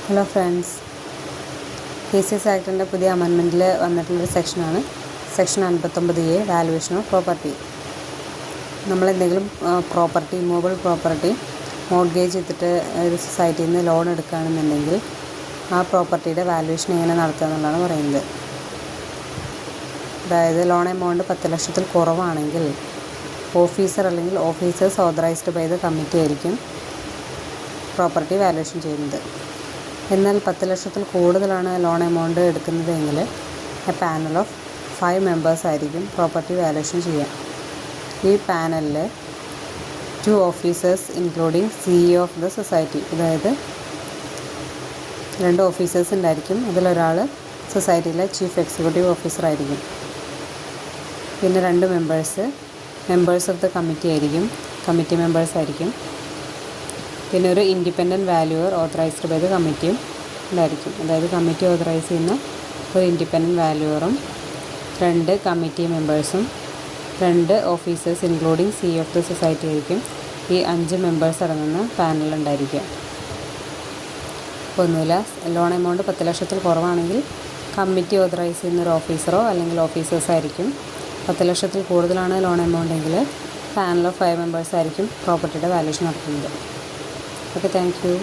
Hello friends, KCS ആക്ടിൻ്റെ പുതിയ അമെൻമെൻറ്റിൽ വന്നിട്ടുള്ളൊരു സെക്ഷനാണ് section 59A, valuation of property. നമ്മളെന്തെങ്കിലും പ്രോപ്പർട്ടി, മൂവബിൾ പ്രോപ്പർട്ടി മോർഗേജ് ചെയ്തിട്ട് ഒരു സൊസൈറ്റിയിൽ നിന്ന് ലോൺ എടുക്കുകയാണെന്നുണ്ടെങ്കിൽ ആ പ്രോപ്പർട്ടിയുടെ വാലുവേഷൻ എങ്ങനെ നടത്തുക എന്നുള്ളതാണ് പറയുന്നത്. അതായത് ലോൺ എമൗണ്ട് 10 ലക്ഷത്തിൽ കുറവാണെങ്കിൽ ഓഫീസർ അല്ലെങ്കിൽ officers authorised by the committee ആയിരിക്കും പ്രോപ്പർട്ടി വാലുവേഷൻ ചെയ്യുന്നത്. എന്നാൽ 10 ലക്ഷത്തിൽ കൂടുതലാണ് ലോൺ എമൗണ്ട് എടുക്കുന്നതെങ്കിൽ എ പാനൽ ഓഫ് 5 മെമ്പേഴ്സ് ആയിരിക്കും പ്രോപ്പർട്ടി വാലുവേഷൻ ചെയ്യുക. ഈ പാനലിൽ 2 officers including CEO of the society, അതായത് 2 ഓഫീസേഴ്സ് ഉണ്ടായിരിക്കും. അതിലൊരാൾ സൊസൈറ്റിയിലെ ചീഫ് എക്സിക്യൂട്ടീവ് ഓഫീസർ ആയിരിക്കും. പിന്നെ 2 മെമ്പേഴ്സ് ഓഫ് ദ കമ്മിറ്റി ആയിരിക്കും, കമ്മിറ്റി മെമ്പേഴ്സ് ആയിരിക്കും. പിന്നെ ഒരു independent valuer authorised by the കമ്മിറ്റിയും ഉണ്ടായിരിക്കും. അതായത് കമ്മിറ്റി ഓതറൈസ് ചെയ്യുന്ന ഒരു ഇൻഡിപെൻഡൻറ്റ് വാല്യൂവറും 2 കമ്മിറ്റി മെമ്പേഴ്സും 2 officers including CEO of the society ആയിരിക്കും ഈ 5 മെമ്പേഴ്സ് അടങ്ങുന്ന പാനലുണ്ടായിരിക്കുക. ഒന്നുമില്ല, ലോൺ എമൗണ്ട് 10 ലക്ഷത്തിൽ കുറവാണെങ്കിൽ കമ്മിറ്റി ഓതറൈസ് ചെയ്യുന്ന ഒരു ഓഫീസറോ അല്ലെങ്കിൽ ഓഫീസേഴ്സ് ആയിരിക്കും. 10 ലക്ഷത്തിൽ കൂടുതലാണ് ലോൺ എമൗണ്ട് എങ്കിൽ പാനൽ ഓഫ് 5 മെമ്പേഴ്സ് ആയിരിക്കും പ്രോപ്പർട്ടിയുടെ വാല്യൂഷൻ നടത്തുന്നത്. Okay, thank you.